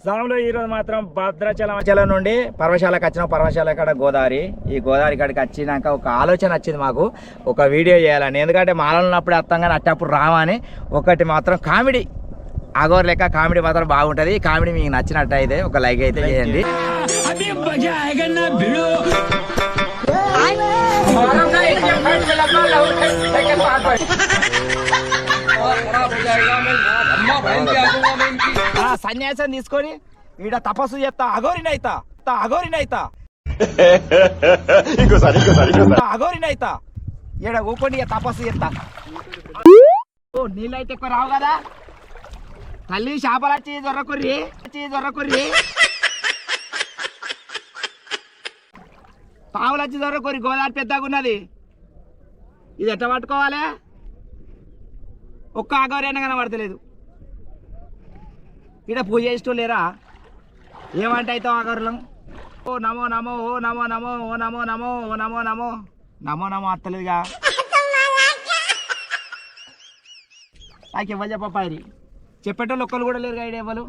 స్వామిలో ఈరోజు మాత్రం భద్రాచలం నుండి పర్వశాలకు వచ్చినాం. పర్వశాల కాడ గోదావరి, ఈ గోదావరి కాడికి వచ్చినాక ఒక ఆలోచన వచ్చింది మాకు, ఒక వీడియో చేయాలని. ఎందుకంటే మాలలో ఉన్నప్పుడు అర్థం కానీ అట్టప్పుడు రామని ఒకటి మాత్రం కామెడీ అగోర్ లెక్క కామెడీ మాత్రం బాగుంటుంది. కామెడీ మీకు నచ్చినట్టు అయితే ఒక లైక్ అయితే చేయండి. సన్యాసం తీసుకొని ఈడ తపస్సు చేస్తా అఘోరినైతా ఈడ ఊకొని తపస్సు చేస్తా. నీళ్ళైతే ఎక్కువ రావు కదా, తల్లి చేపలు వచ్చి దొరకొర్రి పావులు వచ్చి దొరకొర్రి. గోదావరి పెద్దగా ఉన్నది, ఇది ఎట్లా పట్టుకోవాలి? ఒక్క అఘోరైనా కనబడతలేదు. ఇక్కడ పూజ చేస్తూ లేరా? ఏమంటే అవుతాం అఘోరులం? ఓ నమో నమో ఓ నమో నమో ఓ నమో నమో ఓ నమో నమో నమో నమో అత్తలేదుగా. నాకు ఇవ్వ చెప్పారి చెప్పేటోళ్ళు ఒక్కరు కూడా లేరు. గైడ్ ఇవ్వలు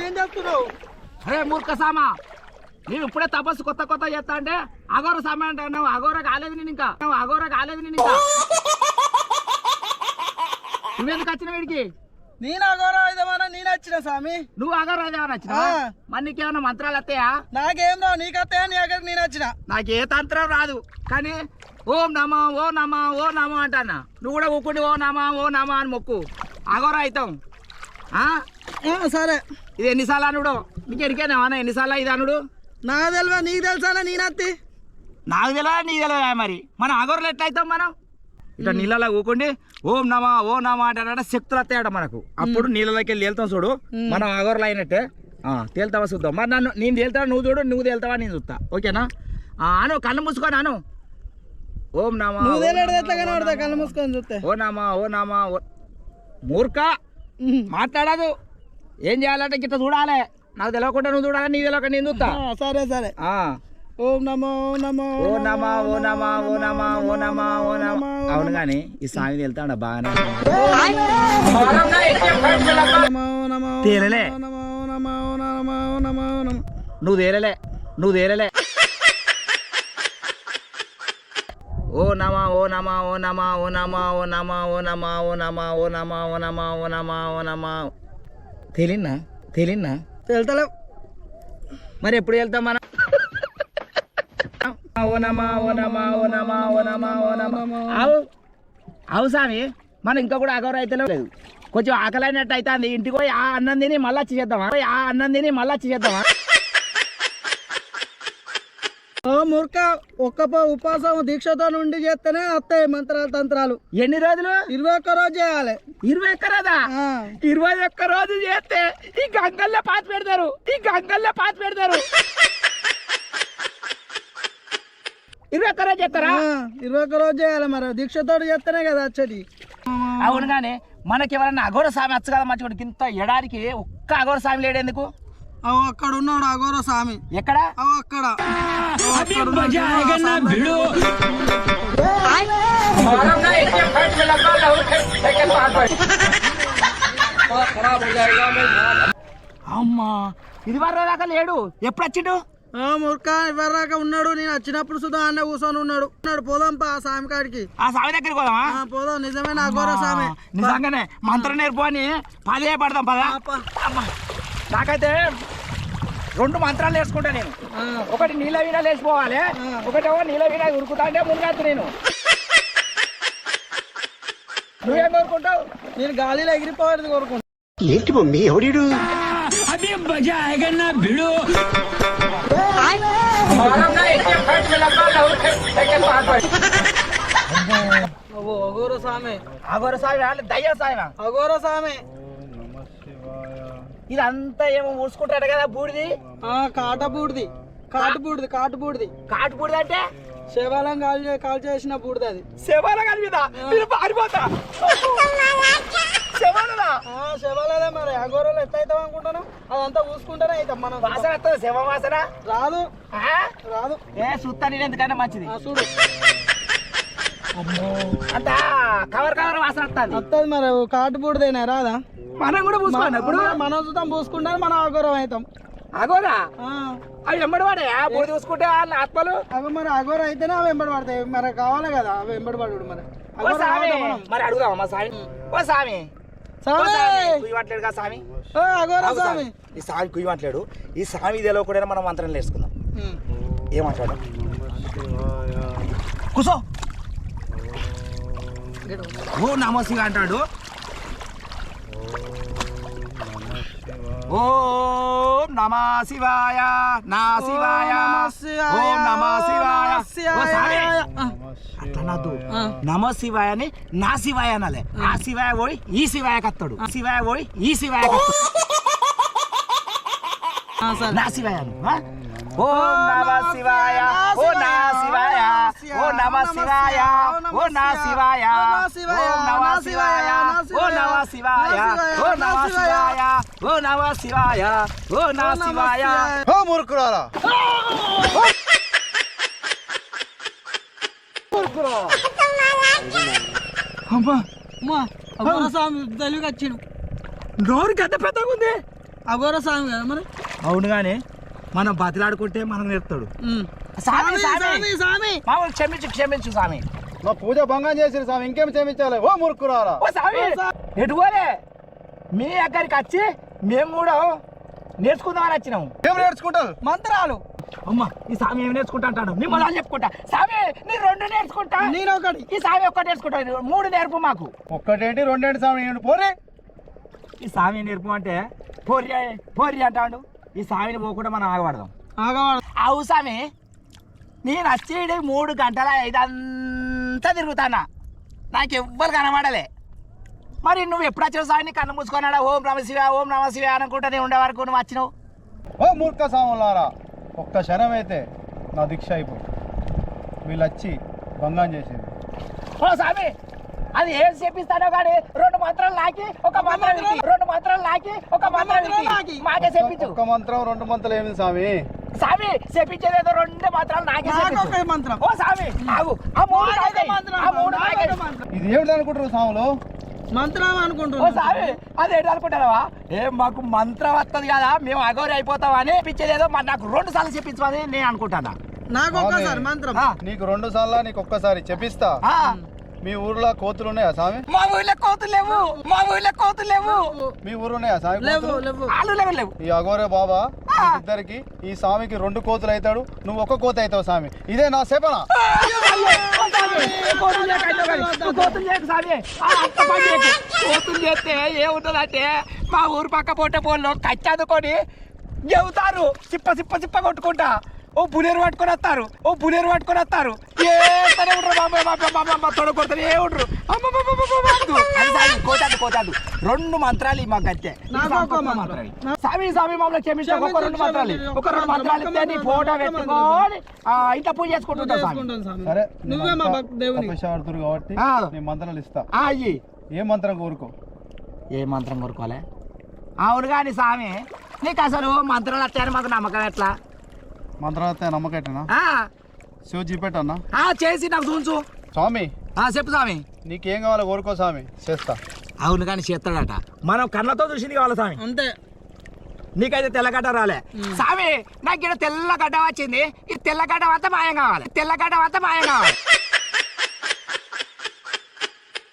ఏం చెప్తున్నావు? అరే మూర్ఖ సామా, నేను ఇప్పుడే తపస్సు కొత్త చేస్తా అంటే అఘోర సామి అంటావు. అఘోర కాలేదు నేను ఇంకా నువ్వెందుకు వచ్చిన వీడికి? నేను అఘోర అయిదామన్నా నేను వచ్చిన స్వామి. నువ్వు అఘోర అయిదామని వచ్చిన? మరి నీకేమన్నా మంత్రాలు వస్తాయా? నాకేం రావు, నీకు వస్తాయా? నీ దగ్గర నేను వచ్చిన. నాకే తంత్రం రాదు, కానీ ఓం నమో ఓ నమో ఓ నమో అంటానా. నువ్వు కూడా ఊకుండి ఓ నమో అని మొక్కు, అఘోర అవుతాం. సరే, ఇది ఎన్నిసార్లు అనుడు? నీకు ఎరికేనా ఎన్నిసార్లు ఇది అనుడు? నాకు తెలియదు, నీకు తెలుసా? నేను అత్తి నాకు తెలియదా నీకు తెలియదా? మరి మనం అఘోరలు ఎట్లా అవుతాం? మనం ఇట్లా నీళ్ళలో ఊకుండి ఓం నమా ఓ నమా అంటే శక్తులు వస్తాయట మనకు. అప్పుడు నీళ్ళలోకి వెళ్ళి వెళ్తాం చూడు, మనం అఘోరలు అయినట్టే. తేల్తావా చూద్దాం. మరి నేను తేల్తావా నువ్వు చూడు, నువ్వు తేల్తావా నేను చూస్తా. ఓకేనా? అను కళ్ళు మూసుకొని అను ఓం నమా. కళ్ళు మూసుకొని చూస్తే ఓ నమా మూర్ఖ మాట్లాడదు. ఏం చేయాలంటే గిట్ట చూడాలి, నాకు తెలియకుండా నువ్వు చూడాలి, నీ తెలియక నేను చూస్తా. సరే ఓం నమో నమో ఓ నమా ఓ నమా ఓ నమా ఓ నమా ఓ నమా. అవును కానీ ఈ సామి వెళ్తాడా బాగానే తేలలే. నువ్వు తేలలే. ఓ నమా ఓ నమా ఓ నమా ఓ నమా ఓ నమా ఓ నమా ఓ నమా ఓ నమా ఓ నమా ఓ నమా ఓ నమా. తేలిన్నా తెలుతలేవు. మరి ఎప్పుడు వెళ్తాం మనం? అవు సామి, మనం ఇంకా కూడా అఘోర అయితే లేదు. కొంచెం ఆకలైనట్టు అవుతుంది. ఇంటికి పోయి ఆ అన్నం తిని మళ్ళీ వచ్చి చేద్దామా? మూర్ఖ, ఒక్క ఉపాసం దీక్షతో నుండి చేస్తేనే వస్తాయి మంత్రాలు తంత్రాలు. ఎన్ని రోజులు? 21 రోజు చేయాలి. 21 రోజా? 21 రోజు చేస్తే ఈ గంగల్లో పాతి పెడతారు. 21 రోజు చేస్తారా? 21 రోజు చేయాలి. మరి దీక్షతో చేస్తేనే కదా వచ్చేది. అవును కానీ మనకి ఎవరన్నా అఘోర స్వామి వచ్చు కదా మంచిగా. ఇంత ఎడారికి ఒక్క అఘోర స్వామి లేడెందుకు? అక్కడ ఉన్నాడు అఘోర స్వామి. ఎక్కడ? అక్కడ అమ్మా, ఇది వరకు దాకా లేడు. ఎప్పుడు వచ్చిండు? మూర్ఖ, ఇవ్వరాక ఉన్నాడు. నేను వచ్చినప్పుడు సుధా అన్న కూర్చొని ఉన్నాడు. పోదాం ఆ స్వామి కాడికి. ఆ స్వామి దగ్గరికి పోదామా? పోదాం. నిజమైన అఘోర స్వామి. నిజంగానే మంత్రం నేర్పు అని పదే పడదాం పదా. నాకైతే 2 మంత్రాలు నేర్చుకుంటా నేను. ఒకటి నీళ్ళ వీణ లేచిపోవాలి, ఒకటేమో నీళ్ళ వీణ ఉరుకుతా అంటే మునిగెత్తు. నువ్వేం కోరుకుంటావు? నేను గాలిలో ఎగిరిపోయేది కోరుకుంటా. ఏంటి మమ్మీ ఎవడీడు? అఘోర స్వామి. దయ్య స్వామి. అఘోర స్వామి. ఇదంతా ఏమో ఊడ్చుకుంటాడు కదా బూడిది. కాటుబూడిది అంటే శివాలయం కాల్ చేసిన బూడిది. అది శివాలయం మీద పారిపోతా. శివాలయం మరి అఘోరలు ఎట్లా అవుతాం అనుకుంటాను. అదంతా ఊసుకుంటేనే అవుతాం మనం. వాసన వస్తుంది. శివ వాసన రాదు. ఏ సుత్తా నేను ఎందుకంటే మంచిది. చూడు అంత కవర్ కవర్ వాసన వస్తుంది. వస్తుంది మరి కాటు బూడిదేనా రాదా? మనం కూడా పూసుకోండి ఇప్పుడు. మనం చూద్దాం పూసుకుంటాం, మనం అఘోరం అవుతాం. అగోరా అవి ఎంబడి పడే బోడి చూసుకుంటే వాళ్ళ ఆత్మలు. అవి మరి అఘోర అయితేనే అవి వెంబడి పడతాయి, మరి కావాలి కదా అవి వెంబడి పడు. మరి ఓ సామి, మరి అడుగుదాం మా సామి. ఓ సామి కుయ్యట్లేడు కదా సామి. అఘోర స్వామి, ఈ సామి కుయ్యట్లేడు. ఈ సామి ఇదేలో కూడా మనం మంత్రం నేర్చుకుందాం. ఏమంటాడు? కూసో. ఓ నమో శివ అంటాడు. ఓం నమ శివాయ, నా శివాయ, ఓం నమ శివాయ. ఓ సామి, అట్లా నాదు నమ శివాయ అని నా శివాయ అనాలే. ఆ శివాయ పోయి ఈ శివాయ కత్తాడు, శివాయ పోయి ఈ శివాయ కత్తాడు. నా శివాయ ఓం నమ శివాయ, ఓ నా శివాయ, ఓ నమ శివాయ, ఓ నా శివాయ, ఓం నమ శివాయ, ఓ నమ శివాయ, ఓ నమ శివాయ, ఓ నమ శివాయ, ఓ నా శివాయ. ఓ మూర్ఖురాలా, అమ్మా అఘోర స్వామి తెలివికి వచ్చిండు. నోరు గడ్డ పెద్దగా ఉంది. అఘోర స్వామి కదా మరి. అవును గానీ మనం బతిలాడుకుంటే మనం నేర్పుతాడు. స్వామి స్వామి స్వామి మామూలు క్షమించు క్షమించు స్వామి. నా పూజ భంగం చేసిరు స్వామి, ఇంకేం క్షమించాలి? ఓ మూర్ఖురాలా. ఓ స్వామి ఎటు పోలే, మీ అక్కడికి వచ్చి మేము కూడా నేర్చుకుందామని వచ్చినాము. ఏం నేర్చుకుంటారు? మంత్రాలు. అమ్మా ఈ స్వామి ఏమి నేర్చుకుంటా అంటాడు. నీ మొదలు చెప్పుకుంటా. స్వామి నీ రెండు నేర్చుకుంటా, నేను ఒకటి. ఈ స్వామి ఒక్కటి నేర్చుకుంటా. మూడు నేర్పు మాకు. ఒక్కటేంటి రెండేంటి స్వామి? పోరే. ఈ స్వామి నేర్పు అంటే పోరి పోరి అంటాడు. ఈ స్వామిని పోకుండా మనం ఆగబడదాం. అవు స్వామి, నేను వచ్చేది 3 గంటల ఇదంతా తిరుగుతానా, నాకు ఎవ్వరు కనబడలే. మరి నువ్వు ఎప్పుడు వచ్చినావు స్వామి? కన్ను మూసుకున్నాడా ఓం నమ శివ ఓం నమ శివ అనుకుంటా నేను ఉండే వరకు నువ్వు వచ్చినావు. ఓ మూర్ఖ స్వాములారా, ఒక్క క్షణం అయితే నా దీక్ష అయిపో. వీళ్ళు వచ్చి భంగం చేసింది. ఓ స్వామి, అది ఏం చెప్పిస్తానో కానీ 2 మంత్రాలు లాకి ఒక మంత్రం ఇచ్చి, 2 మంత్రాలు లాకి ఒక మంత్రం ఇచ్చి మాకే చెప్పించు. ఒక్క మంత్రం 2 మంత్రాలు ఏమి స్వామి? స్వామి చెప్పించేదేదో 2 మంత్రాలు నాకే చెప్పించు. మంత్రం. ఓ స్వామి ఆగు, ఆ 3 నాకే, ఆ 3 నాకే. ఇది ఏమిటి అనుకుంటారు స్వాములు? మంత్రం ఓ అనుకుంటున్నా. స్వామి అది ఏంటి అనుకుంటావా? ఏం మాకు మంత్రం వస్తుంది కదా, మేము అగౌరి అయిపోతాం అని చెప్పించేదేదో నాకు 2 సార్లు చెప్పించమని నేను అనుకుంటానా. నాకు ఒక్కసారి మంత్రం. నీకు 2 సార్లు, నీకు ఒక్కసారి చెప్పిస్తా. మీ ఊర్లో కోతులు ఉన్నాయా స్వామి? మా ఊళ్ళో కోతులు లేవు, మా ఊళ్ళో కోతులు లేవు. మీ ఊరు ఉన్నాయా స్వామి? లేవు లేవు. వాళ్ళు లేవు లేవు. ఈ అఘోరే బాబా ఇద్దరికి, ఈ స్వామికి 2 కోతులు అవుతాడు, నువ్వు 1 కోత అవుతావు స్వామి. ఇదే నా సేపన. కోతులు చేస్తే ఏముంటుందంటే మా ఊరు పక్క పొట్ట పోల్లో కచ్చదుకొని చెబుతారు, సిప్ప సిప్ప సిప్ప కొట్టుకుంటా. ఓ బులేరు పట్టుకొని వస్తారు, ఓ బులేరు పట్టుకొని వస్తారు. తొడగొడతారు ఏ ఉండరు. కోతాడు కోతాడు 2 మంత్రాలు మాకు అంతే. స్వామి స్వామి మమ్మల్ని క్షమించే ఒక 2 మంత్రాలు, ఒక 2 మంత్రాలు ఇస్తే నీ ఫోటో పెట్టుకొని ఇంత పూజ చేసుకుంటుంటాం. సరే, నువ్వే మా దేవుని తపస్యాడుతురు కాబట్టి నీ మంత్రాలు ఇస్తా. అయ్యి ఏ మంత్రం కోరుకో. ఏ మంత్రం కోరుకోవాలి? అవును కానీ స్వామి నీకు అసలు మంత్రాలు వచ్చాయని మాకు నమ్మకం ఎట్లా? మంత్రాలు వస్తే నమ్మకట్టేనా? శివ చూపెట్టన్నా చేసి నాకు చూసు స్వామి. చెప్పు స్వామి. నీకేం కావాలో కోరుకో స్వామి, చేస్తా. అవును కానీ చేస్తాడట. మనం కళ్ళతో చూసింది కావాలి స్వామి. అంతే. నీకైతే తెల్లగడ్డ రాలే స్వామి. నాకు ఇక్కడ తెల్లగడ్డ వచ్చింది. ఈ తెల్లగడ్డ అంతా మాయం కావాలి, తెల్లగడ్డ అంతా మాయం కావాలి.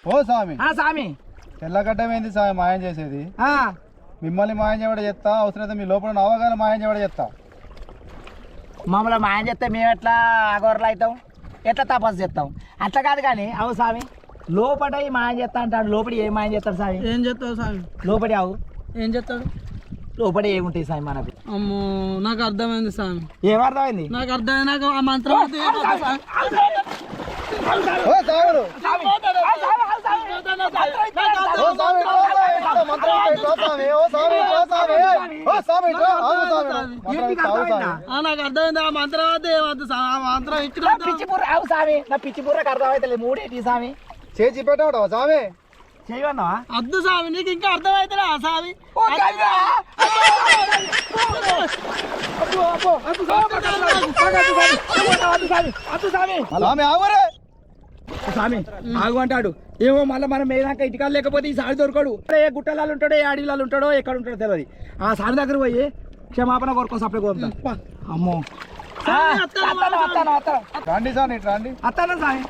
ఓ స్వామి. స్వామి తెల్లగడ్డమేంది స్వామి మాయం చేసేది? మిమ్మల్ని మాయం చేయడం చెప్తా, అవసరమైతే మీ లోపల అవగాహన మాయం చేయడం చెప్తా. మమ్మల్ని మాయం చేస్తే మేము ఎట్లా అగోరలు అవుతాం, ఎట్లా తపస్సు చేస్తాం? అట్లా కాదు కానీ అవు స్వామి, లోపల ఈ మాయం చేస్తా అంటాడు. లోపలి ఏం మాయం చేస్తాడు స్వామి? ఏం చెప్తావు స్వామి? లోపలి అవు ఏం చెప్తాడు? లోపల ఏముంటాయి స్వామి మనకు? అమ్మో నాకు అర్థమైంది స్వామి. ఏమర్థమైంది? నాకు అర్థమైంది. నాకు ఆ మంత్రం నాకు అర్థమైంది. ఆ మంత్రం ఆ మంత్రం ఇచ్చిన పిచ్చి బుర్ర అవు స్వామి. నా పిచ్చి బుర్రకు అర్థమైతే 3 స్వామి. చేసి పెట్టావు స్వామి. చేయవన్నావా? అద్దు స్వామి, నీకు ఇంకా అర్థమైతే స్వామి. స్వామి ఆగురే. స్వామి ఆగు అంటాడు ఏమో మళ్ళీ మనం ఏదాక ఇంటికాడ లేకపోతే ఈ సారి దొరకడు ఏ గుట్టలాలు ఉంటాడో ఏ అడవిలాలు ఉంటాడో ఎక్కడ ఉంటాడో తెలియదు ఆ సారి దగ్గర పోయి క్షమాపణ కోరుకో సప్లై కోరుతా అమ్మో రండి సార్ ఇటు రండి. అత్తాను స్వామి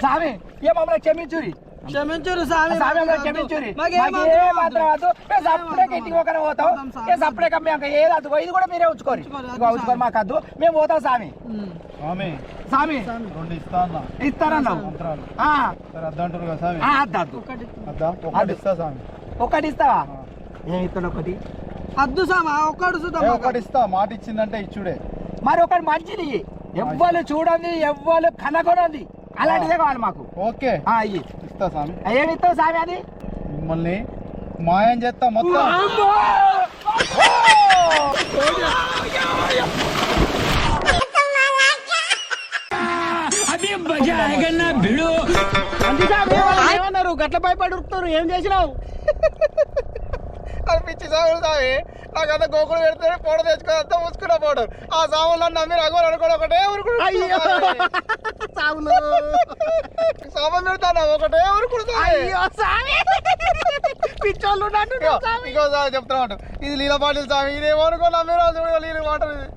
స్వామి ఏ మమ్మల్ని క్షమించురి క్షమించురు స్వామి స్వామి మమ్మల్ని క్షమించురి మాకేం మాత్రం వద్దు మేము సప్పుడేకి ఇంటికి ఒకరు పోతాం సప్పుడే మేము ఏది అద్దు ఇది కూడా మీరే ఉంచుకోరు ఉంచుకోరు మాకు వద్దు మేము పోతాం స్వామి స్వామి స్వామి 2 ఇస్తా అన్న ఇస్తారన్నావు మంత్రాలు ఆ, సరే అద్దంటారు కదా స్వామి అద్దు అద్దా ఒకటి ఇస్తా స్వామి ఒకటి ఇస్తావా ఏమి ఇస్తాడు ఒకటి అద్దు స్వామి ఒక్కడు ఏ, చూద్దాం ఒకటి ఇస్తా మాట ఇచ్చిందంటే ఇచ్చుడే మరి ఒకటి మంచిది ఎవ్వరు చూడండి ఎవ్వరు కనకొనంది అలాంటిదే కావాలి మాకు ఓకే ఆ, ఇయ్యి ఇస్తా స్వామి. ఏమి ఇస్తావు స్వామి అది మిమ్మల్ని మాయం చేస్తా మొత్తం. ఏమన్నారు గట్ల భయపడి ఉరుకుతారు ఏం చేసినావు అది పిచ్చి సాగులు సామి నాకంతా గోకులు పెడితే పొడ తెచ్చుకొని అంతా ముసుకున్న పోవడం ఆ సాములు నమ్మి రఘువులు అనుకోవడం ఒకటే ఊరుకుడు సాగులు సామాన్ పెడతాను ఒకటే ఊరుకుడు పిచ్చోళ్ళు ఇంకో సార్ చెప్తున్నా ఉంటాం ఇది లీల పాటిల్ స్వామి ఇదేమో అనుకో నమ్మి రాజు లీల మాట ఇది